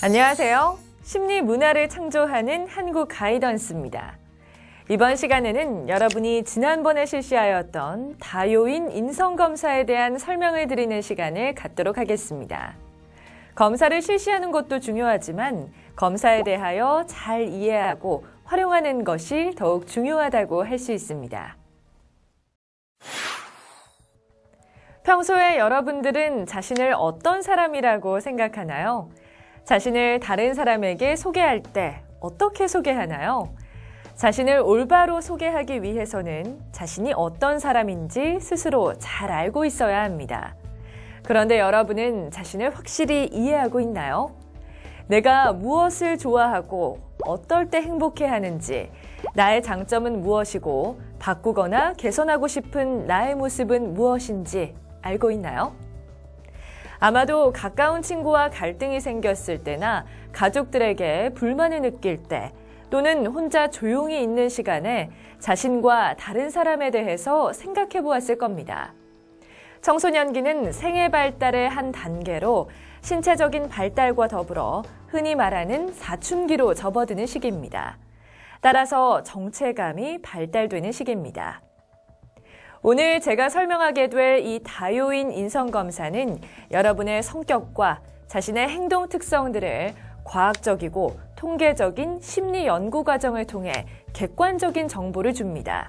안녕하세요. 심리 문화를 창조하는 한국 가이던스입니다. 이번 시간에는 여러분이 지난번에 실시하였던 다요인 인성검사에 대한 설명을 드리는 시간을 갖도록 하겠습니다. 검사를 실시하는 것도 중요하지만 검사에 대하여 잘 이해하고 활용하는 것이 더욱 중요하다고 할 수 있습니다. 평소에 여러분들은 자신을 어떤 사람이라고 생각하나요? 자신을 다른 사람에게 소개할 때 어떻게 소개하나요? 자신을 올바로 소개하기 위해서는 자신이 어떤 사람인지 스스로 잘 알고 있어야 합니다. 그런데 여러분은 자신을 확실히 이해하고 있나요? 내가 무엇을 좋아하고 어떨 때 행복해하는지, 나의 장점은 무엇이고 바꾸거나 개선하고 싶은 나의 모습은 무엇인지 알고 있나요? 아마도 가까운 친구와 갈등이 생겼을 때나 가족들에게 불만을 느낄 때 또는 혼자 조용히 있는 시간에 자신과 다른 사람에 대해서 생각해 보았을 겁니다. 청소년기는 생애 발달의 한 단계로 신체적인 발달과 더불어 흔히 말하는 사춘기로 접어드는 시기입니다. 따라서 정체감이 발달되는 시기입니다. 오늘 제가 설명하게 될 이 다요인 인성검사는 여러분의 성격과 자신의 행동 특성들을 과학적이고 통계적인 심리 연구 과정을 통해 객관적인 정보를 줍니다.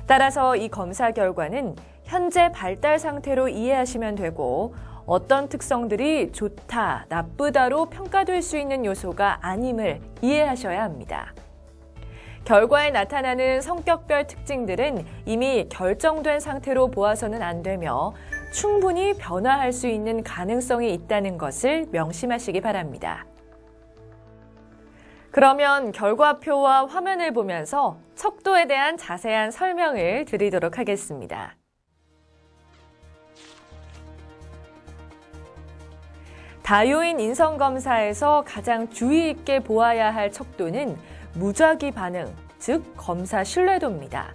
따라서 이 검사 결과는 현재 발달 상태로 이해하시면 되고 어떤 특성들이 좋다, 나쁘다로 평가될 수 있는 요소가 아님을 이해하셔야 합니다. 결과에 나타나는 성격별 특징들은 이미 결정된 상태로 보아서는 안 되며 충분히 변화할 수 있는 가능성이 있다는 것을 명심하시기 바랍니다. 그러면 결과표와 화면을 보면서 척도에 대한 자세한 설명을 드리도록 하겠습니다. 다요인 인성검사에서 가장 주의 있게 보아야 할 척도는 무작위 반응, 즉 검사 신뢰도입니다.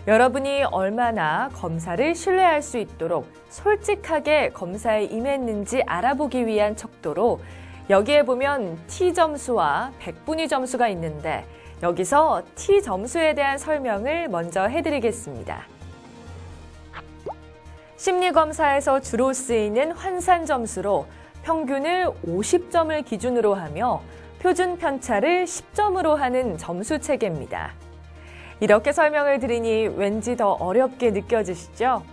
여러분이 얼마나 검사를 신뢰할 수 있도록 솔직하게 검사에 임했는지 알아보기 위한 척도로 여기에 보면 T점수와 100분위 점수가 있는데 여기서 T점수에 대한 설명을 먼저 해드리겠습니다. 심리검사에서 주로 쓰이는 환산점수로 평균을 50점을 기준으로 하며 표준 편차를 10점으로 하는 점수 체계입니다. 이렇게 설명을 드리니 왠지 더 어렵게 느껴지시죠?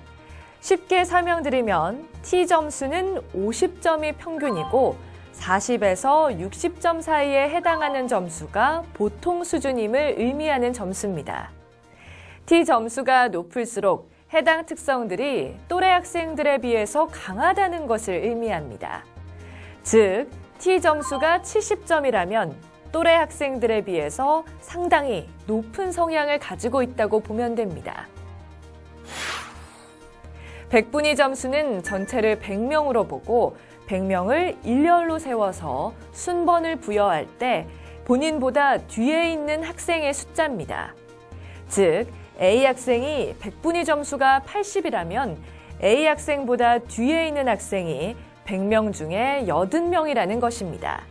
쉽게 설명드리면 T점수는 50점이 평균이고 40에서 60점 사이에 해당하는 점수가 보통 수준임을 의미하는 점수입니다. T점수가 높을수록 해당 특성들이 또래 학생들에 비해서 강하다는 것을 의미합니다. 즉, T점수가 70점이라면 또래 학생들에 비해서 상당히 높은 성향을 가지고 있다고 보면 됩니다. 100분위 점수는 전체를 100명으로 보고 100명을 일렬로 세워서 순번을 부여할 때 본인보다 뒤에 있는 학생의 숫자입니다. 즉, A 학생이 100분위 점수가 80이라면 A 학생보다 뒤에 있는 학생이 100명 중에 80명이라는 것입니다.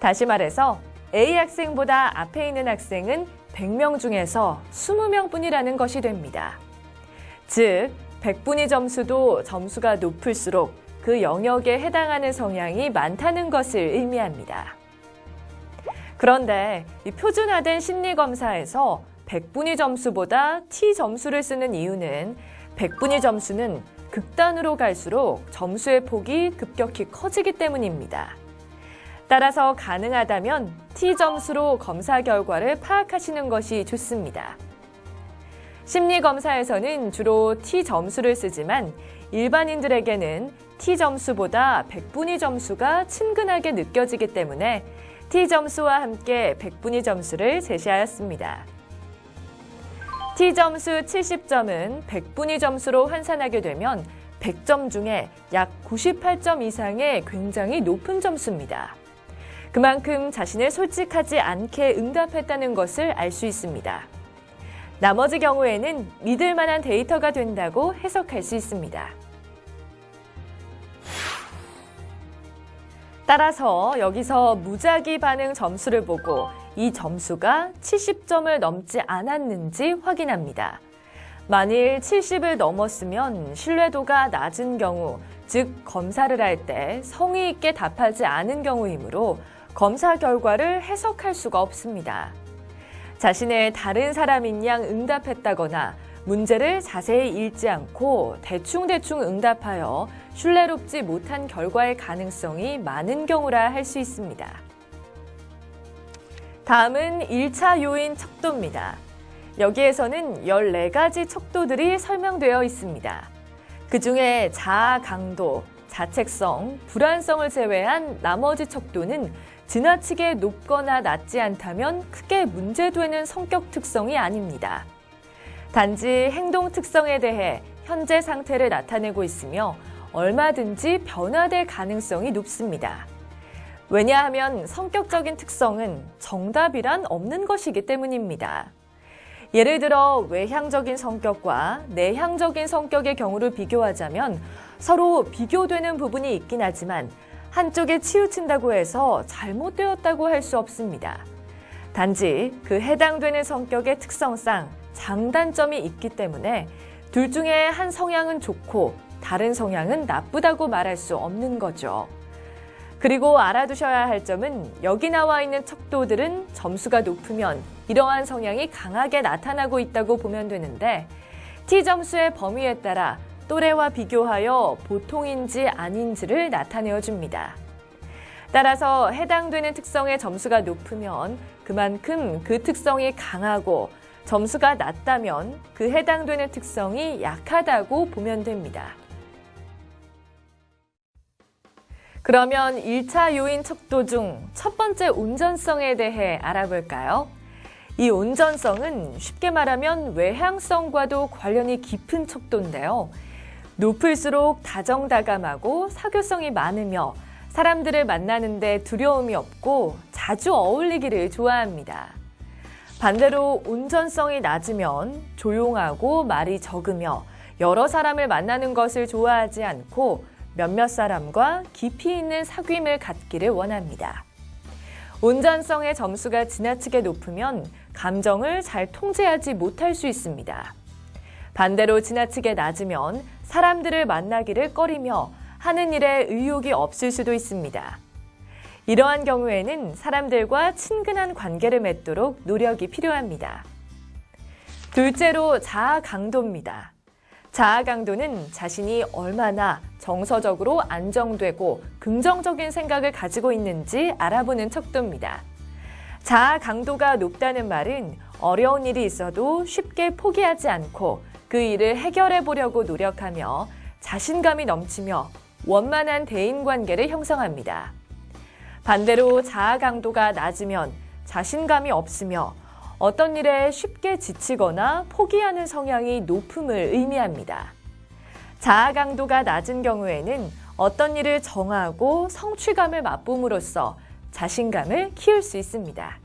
다시 말해서 A 학생보다 앞에 있는 학생은 100명 중에서 20명뿐이라는 것이 됩니다. 즉, 100분위 점수도 점수가 높을수록 그 영역에 해당하는 성향이 많다는 것을 의미합니다. 그런데 이 표준화된 심리검사에서 100분위 점수보다 T점수를 쓰는 이유는 100분위 점수는 극단으로 갈수록 점수의 폭이 급격히 커지기 때문입니다. 따라서 가능하다면 T점수로 검사 결과를 파악하시는 것이 좋습니다. 심리검사에서는 주로 T점수를 쓰지만 일반인들에게는 T점수보다 100분위 점수가 친근하게 느껴지기 때문에 T점수와 함께 100분위 점수를 제시하였습니다. T점수 70점은 100분위 점수로 환산하게 되면 100점 중에 약 98점 이상의 굉장히 높은 점수입니다. 그만큼 자신을 솔직하지 않게 응답했다는 것을 알 수 있습니다. 나머지 경우에는 믿을 만한 데이터가 된다고 해석할 수 있습니다. 따라서 여기서 무작위 반응 점수를 보고 이 점수가 70점을 넘지 않았는지 확인합니다. 만일 70을 넘었으면 신뢰도가 낮은 경우, 즉 검사를 할 때 성의 있게 답하지 않은 경우이므로 검사 결과를 해석할 수가 없습니다. 자신의 다른 사람인 양 응답했다거나 문제를 자세히 읽지 않고 대충대충 응답하여 신뢰롭지 못한 결과의 가능성이 많은 경우라 할 수 있습니다. 다음은 1차 요인 척도입니다. 여기에서는 14가지 척도들이 설명되어 있습니다. 그중에 자아 강도, 자책성, 불안성을 제외한 나머지 척도는 지나치게 높거나 낮지 않다면 크게 문제되는 성격 특성이 아닙니다. 단지 행동 특성에 대해 현재 상태를 나타내고 있으며 얼마든지 변화될 가능성이 높습니다. 왜냐하면 성격적인 특성은 정답이란 없는 것이기 때문입니다. 예를 들어 외향적인 성격과 내향적인 성격의 경우를 비교하자면 서로 비교되는 부분이 있긴 하지만 한쪽에 치우친다고 해서 잘못되었다고 할 수 없습니다. 단지 그 해당되는 성격의 특성상 장단점이 있기 때문에 둘 중에 한 성향은 좋고 다른 성향은 나쁘다고 말할 수 없는 거죠. 그리고 알아두셔야 할 점은 여기 나와 있는 척도들은 점수가 높으면 이러한 성향이 강하게 나타나고 있다고 보면 되는데 T점수의 범위에 따라 또래와 비교하여 보통인지 아닌지를 나타내어 줍니다. 따라서 해당되는 특성의 점수가 높으면 그만큼 그 특성이 강하고 점수가 낮다면 그 해당되는 특성이 약하다고 보면 됩니다. 그러면 1차 요인 척도 중 첫 번째 온전성에 대해 알아볼까요? 이 온전성은 쉽게 말하면 외향성과도 관련이 깊은 척도인데요. 높을수록 다정다감하고 사교성이 많으며 사람들을 만나는데 두려움이 없고 자주 어울리기를 좋아합니다. 반대로 온전성이 낮으면 조용하고 말이 적으며 여러 사람을 만나는 것을 좋아하지 않고 몇몇 사람과 깊이 있는 사귐을 갖기를 원합니다. 온전성의 점수가 지나치게 높으면 감정을 잘 통제하지 못할 수 있습니다. 반대로 지나치게 낮으면 사람들을 만나기를 꺼리며 하는 일에 의욕이 없을 수도 있습니다. 이러한 경우에는 사람들과 친근한 관계를 맺도록 노력이 필요합니다. 둘째로 자아 강도입니다. 자아 강도는 자신이 얼마나 정서적으로 안정되고 긍정적인 생각을 가지고 있는지 알아보는 척도입니다. 자아 강도가 높다는 말은 어려운 일이 있어도 쉽게 포기하지 않고 그 일을 해결해 보려고 노력하며 자신감이 넘치며 원만한 대인관계를 형성합니다. 반대로 자아 강도가 낮으면 자신감이 없으며 어떤 일에 쉽게 지치거나 포기하는 성향이 높음을 의미합니다. 자아 강도가 낮은 경우에는 어떤 일을 정하고 성취감을 맛봄으로써 자신감을 키울 수 있습니다.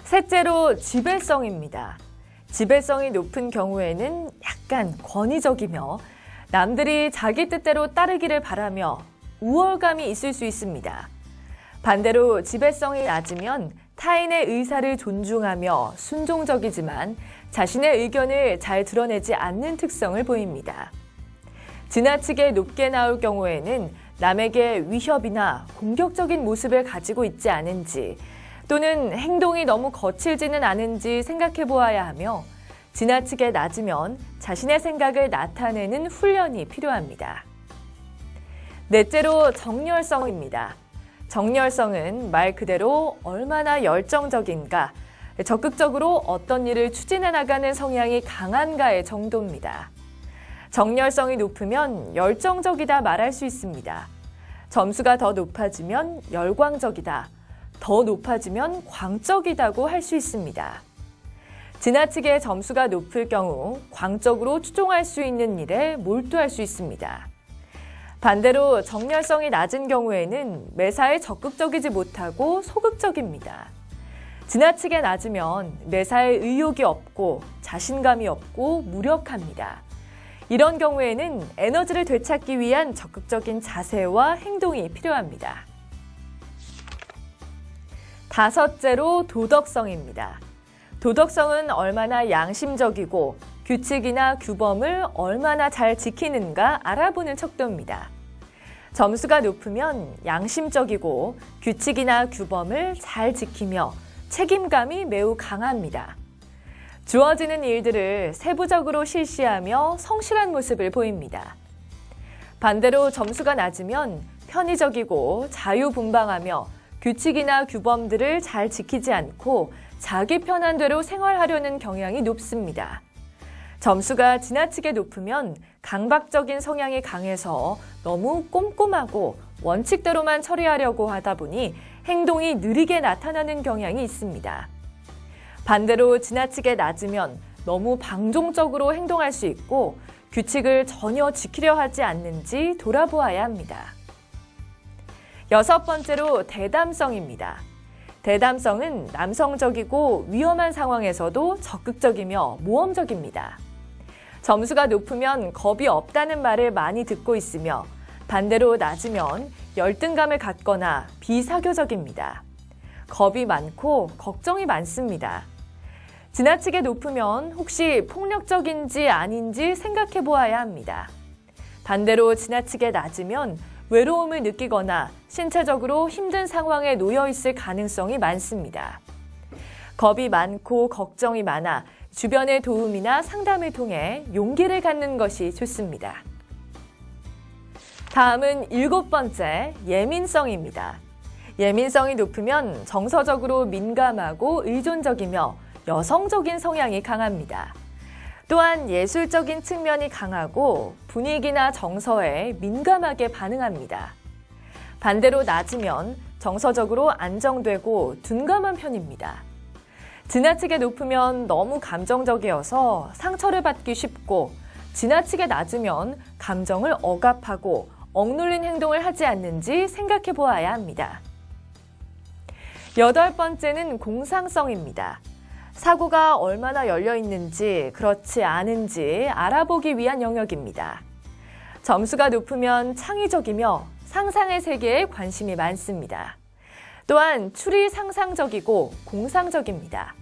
셋째로 지배성입니다. 지배성이 높은 경우에는 약간 권위적이며 남들이 자기 뜻대로 따르기를 바라며 우월감이 있을 수 있습니다. 반대로 지배성이 낮으면 타인의 의사를 존중하며 순종적이지만 자신의 의견을 잘 드러내지 않는 특성을 보입니다. 지나치게 높게 나올 경우에는 남에게 위협이나 공격적인 모습을 가지고 있지 않은지 또는 행동이 너무 거칠지는 않은지 생각해 보아야 하며 지나치게 낮으면 자신의 생각을 나타내는 훈련이 필요합니다. 넷째로 정열성입니다. 정열성은 말 그대로 얼마나 열정적인가, 적극적으로 어떤 일을 추진해 나가는 성향이 강한가의 정도입니다. 정열성이 높으면 열정적이다 말할 수 있습니다. 점수가 더 높아지면 열광적이다, 더 높아지면 광적이다고 할 수 있습니다. 지나치게 점수가 높을 경우 광적으로 추종할 수 있는 일에 몰두할 수 있습니다. 반대로 정열성이 낮은 경우에는 매사에 적극적이지 못하고 소극적입니다. 지나치게 낮으면 매사에 의욕이 없고 자신감이 없고 무력합니다. 이런 경우에는 에너지를 되찾기 위한 적극적인 자세와 행동이 필요합니다. 다섯째로 도덕성입니다. 도덕성은 얼마나 양심적이고 규칙이나 규범을 얼마나 잘 지키는가 알아보는 척도입니다. 점수가 높으면 양심적이고 규칙이나 규범을 잘 지키며 책임감이 매우 강합니다. 주어지는 일들을 세부적으로 실시하며 성실한 모습을 보입니다. 반대로 점수가 낮으면 편의적이고 자유분방하며 규칙이나 규범들을 잘 지키지 않고 자기 편한 대로 생활하려는 경향이 높습니다. 점수가 지나치게 높으면 강박적인 성향이 강해서 너무 꼼꼼하고 원칙대로만 처리하려고 하다 보니 행동이 느리게 나타나는 경향이 있습니다. 반대로 지나치게 낮으면 너무 방종적으로 행동할 수 있고 규칙을 전혀 지키려 하지 않는지 돌아보아야 합니다. 여섯 번째로 대담성입니다. 대담성은 남성적이고 위험한 상황에서도 적극적이며 모험적입니다. 점수가 높으면 겁이 없다는 말을 많이 듣고 있으며 반대로 낮으면 열등감을 갖거나 비사교적입니다. 겁이 많고 걱정이 많습니다. 지나치게 높으면 혹시 폭력적인지 아닌지 생각해 보아야 합니다. 반대로 지나치게 낮으면 외로움을 느끼거나 신체적으로 힘든 상황에 놓여 있을 가능성이 많습니다. 겁이 많고 걱정이 많아 주변의 도움이나 상담을 통해 용기를 갖는 것이 좋습니다. 다음은 일곱 번째, 예민성입니다. 예민성이 높으면 정서적으로 민감하고 의존적이며 여성적인 성향이 강합니다. 또한 예술적인 측면이 강하고 분위기나 정서에 민감하게 반응합니다. 반대로 낮으면 정서적으로 안정되고 둔감한 편입니다. 지나치게 높으면 너무 감정적이어서 상처를 받기 쉽고 지나치게 낮으면 감정을 억압하고 억눌린 행동을 하지 않는지 생각해 보아야 합니다. 여덟 번째는 공상성입니다. 사고가 얼마나 열려 있는지 그렇지 않은지 알아보기 위한 영역입니다. 점수가 높으면 창의적이며 상상의 세계에 관심이 많습니다. 또한 추리 상상적이고 공상적입니다.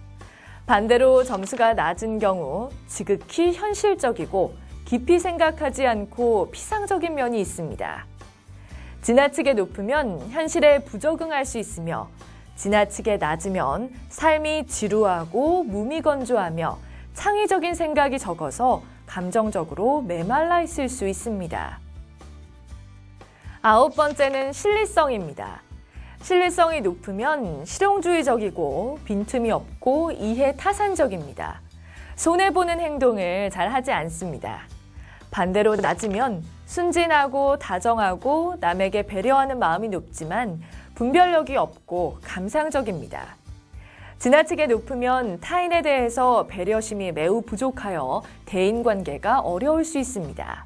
반대로 점수가 낮은 경우 지극히 현실적이고 깊이 생각하지 않고 피상적인 면이 있습니다. 지나치게 높으면 현실에 부적응할 수 있으며 지나치게 낮으면 삶이 지루하고 무미건조하며 창의적인 생각이 적어서 감정적으로 메말라 있을 수 있습니다. 아홉 번째는 실리성입니다. 실리성이 높으면 실용주의적이고 빈틈이 없고 이해 타산적입니다. 손해보는 행동을 잘 하지 않습니다. 반대로 낮으면 순진하고 다정하고 남에게 배려하는 마음이 높지만 분별력이 없고 감상적입니다. 지나치게 높으면 타인에 대해서 배려심이 매우 부족하여 대인관계가 어려울 수 있습니다.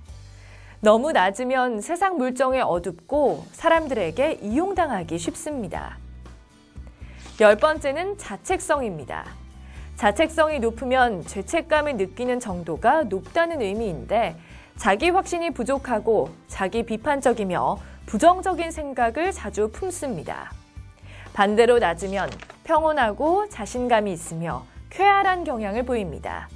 너무 낮으면 세상 물정에 어둡고 사람들에게 이용당하기 쉽습니다. 열 번째는 자책성입니다. 자책성이 높으면 죄책감을 느끼는 정도가 높다는 의미인데 자기 확신이 부족하고 자기 비판적이며 부정적인 생각을 자주 품습니다. 반대로 낮으면 평온하고 자신감이 있으며 쾌활한 경향을 보입니다.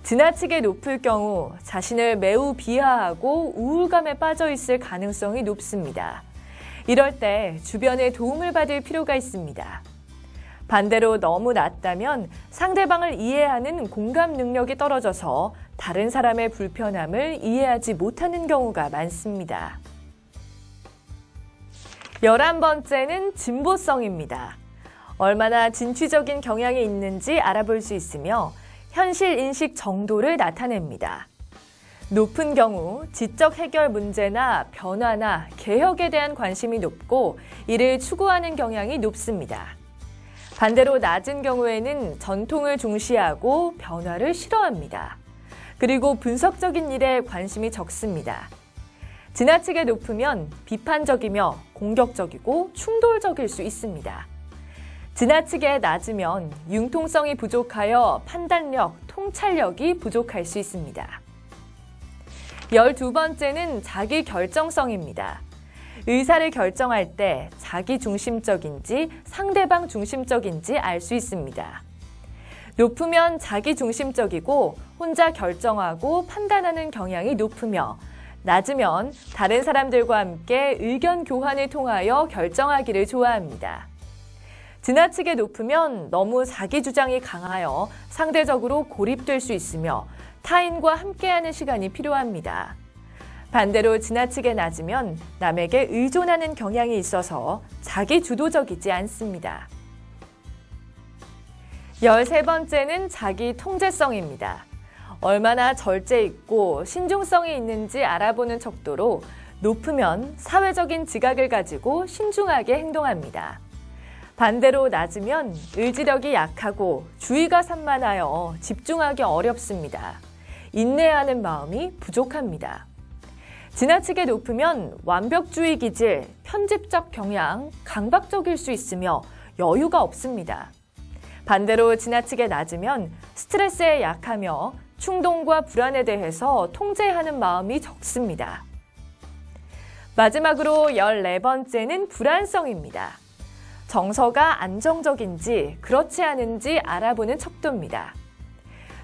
지나치게 높을 경우 자신을 매우 비하하고 우울감에 빠져 있을 가능성이 높습니다. 이럴 때 주변의 도움을 받을 필요가 있습니다. 반대로 너무 낮다면 상대방을 이해하는 공감 능력이 떨어져서 다른 사람의 불편함을 이해하지 못하는 경우가 많습니다. 11번째는 진보성입니다. 얼마나 진취적인 경향이 있는지 알아볼 수 있으며 현실 인식 정도를 나타냅니다. 높은 경우 지적 해결 문제나 변화나 개혁에 대한 관심이 높고 이를 추구하는 경향이 높습니다. 반대로 낮은 경우에는 전통을 중시하고 변화를 싫어합니다. 그리고 분석적인 일에 관심이 적습니다. 지나치게 높으면 비판적이며 공격적이고 충돌적일 수 있습니다. 지나치게 낮으면 융통성이 부족하여 판단력, 통찰력이 부족할 수 있습니다. 12번째는 자기 결정성입니다. 의사를 결정할 때 자기 중심적인지 상대방 중심적인지 알 수 있습니다. 높으면 자기 중심적이고 혼자 결정하고 판단하는 경향이 높으며 낮으면 다른 사람들과 함께 의견 교환을 통하여 결정하기를 좋아합니다. 지나치게 높으면 너무 자기 주장이 강하여 상대적으로 고립될 수 있으며 타인과 함께하는 시간이 필요합니다. 반대로 지나치게 낮으면 남에게 의존하는 경향이 있어서 자기 주도적이지 않습니다. 13번째는 자기 통제성입니다. 얼마나 절제 있고 신중성이 있는지 알아보는 척도로 높으면 사회적인 지각을 가지고 신중하게 행동합니다. 반대로 낮으면 의지력이 약하고 주의가 산만하여 집중하기 어렵습니다. 인내하는 마음이 부족합니다. 지나치게 높으면 완벽주의 기질, 편집적 경향, 강박적일 수 있으며 여유가 없습니다. 반대로 지나치게 낮으면 스트레스에 약하며 충동과 불안에 대해서 통제하는 마음이 적습니다. 마지막으로 14번째는 불안성입니다. 정서가 안정적인지 그렇지 않은지 알아보는 척도입니다.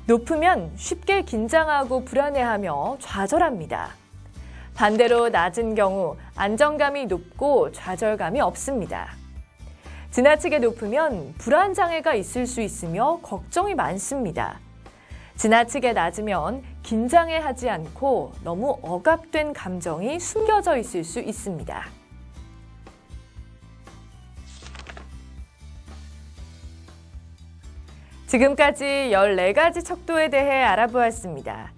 높으면 쉽게 긴장하고 불안해하며 좌절합니다. 반대로 낮은 경우 안정감이 높고 좌절감이 없습니다. 지나치게 높으면 불안장애가 있을 수 있으며 걱정이 많습니다. 지나치게 낮으면 긴장해하지 않고 너무 억압된 감정이 숨겨져 있을 수 있습니다. 지금까지 14가지 척도에 대해 알아보았습니다.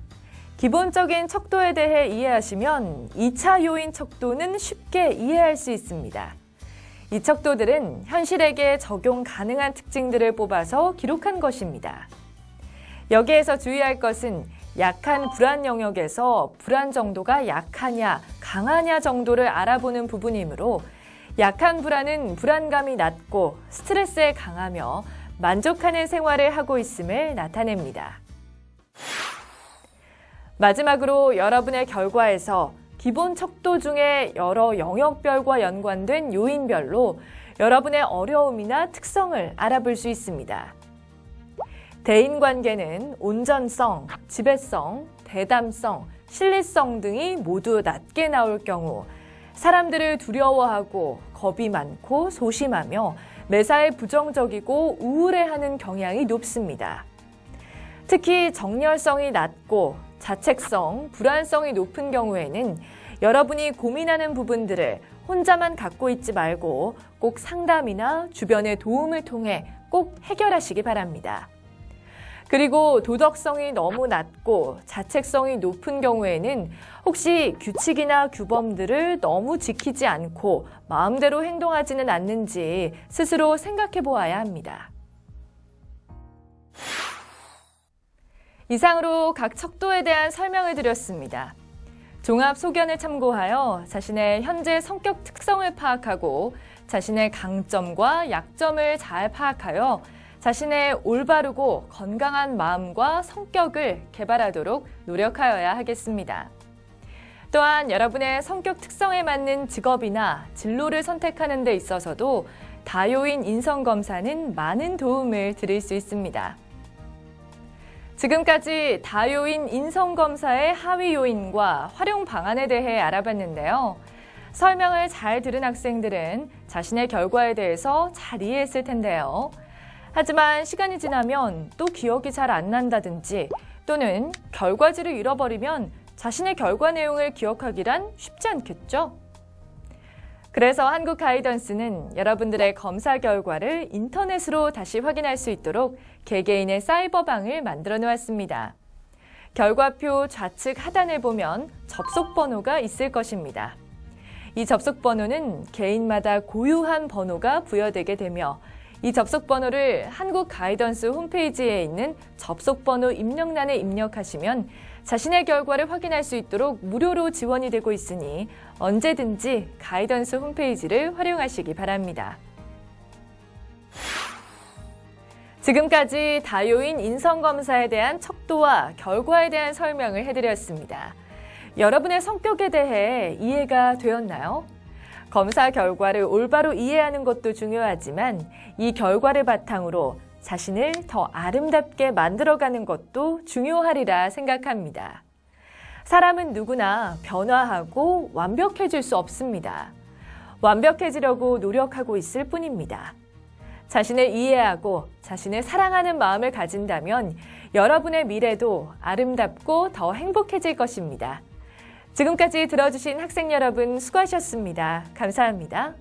기본적인 척도에 대해 이해하시면 2차 요인 척도는 쉽게 이해할 수 있습니다. 이 척도들은 현실에게 적용 가능한 특징들을 뽑아서 기록한 것입니다. 여기에서 주의할 것은 약한 불안 영역에서 불안 정도가 약하냐, 강하냐 정도를 알아보는 부분이므로 약한 불안은 불안감이 낮고 스트레스에 강하며 만족하는 생활을 하고 있음을 나타냅니다. 마지막으로 여러분의 결과에서 기본 척도 중에 여러 영역별과 연관된 요인별로 여러분의 어려움이나 특성을 알아볼 수 있습니다. 대인관계는 온전성, 지배성, 대담성, 신뢰성 등이 모두 낮게 나올 경우 사람들을 두려워하고 겁이 많고 소심하며 매사에 부정적이고 우울해하는 경향이 높습니다. 특히 정열성이 낮고 자책성, 불안성이 높은 경우에는 여러분이 고민하는 부분들을 혼자만 갖고 있지 말고 꼭 상담이나 주변의 도움을 통해 꼭 해결하시기 바랍니다. 그리고 도덕성이 너무 낮고 자책성이 높은 경우에는 혹시 규칙이나 규범들을 너무 지키지 않고 마음대로 행동하지는 않는지 스스로 생각해 보아야 합니다. 이상으로 각 척도에 대한 설명을 드렸습니다. 종합 소견을 참고하여 자신의 현재 성격 특성을 파악하고 자신의 강점과 약점을 잘 파악하여 자신의 올바르고 건강한 마음과 성격을 개발하도록 노력하여야 하겠습니다. 또한 여러분의 성격 특성에 맞는 직업이나 진로를 선택하는 데 있어서도 다요인 인성검사는 많은 도움을 드릴 수 있습니다. 지금까지 다요인 인성검사의 하위 요인과 활용 방안에 대해 알아봤는데요. 설명을 잘 들은 학생들은 자신의 결과에 대해서 잘 이해했을 텐데요. 하지만 시간이 지나면 또 기억이 잘 안 난다든지 또는 결과지를 잃어버리면 자신의 결과 내용을 기억하기란 쉽지 않겠죠? 그래서 한국 가이던스는 여러분들의 검사 결과를 인터넷으로 다시 확인할 수 있도록 개개인의 사이버방을 만들어 놓았습니다. 결과표 좌측 하단을 보면 접속 번호가 있을 것입니다. 이 접속 번호는 개인마다 고유한 번호가 부여되게 되며 이 접속 번호를 한국 가이던스 홈페이지에 있는 접속 번호 입력란에 입력하시면 자신의 결과를 확인할 수 있도록 무료로 지원이 되고 있으니 언제든지 가이던스 홈페이지를 활용하시기 바랍니다. 지금까지 다요인 인성검사에 대한 척도와 결과에 대한 설명을 해드렸습니다. 여러분의 성격에 대해 이해가 되었나요? 검사 결과를 올바로 이해하는 것도 중요하지만 이 결과를 바탕으로 자신을 더 아름답게 만들어가는 것도 중요하리라 생각합니다. 사람은 누구나 변화하고 완벽해질 수 없습니다. 완벽해지려고 노력하고 있을 뿐입니다. 자신을 이해하고 자신을 사랑하는 마음을 가진다면 여러분의 미래도 아름답고 더 행복해질 것입니다. 지금까지 들어주신 학생 여러분 수고하셨습니다. 감사합니다.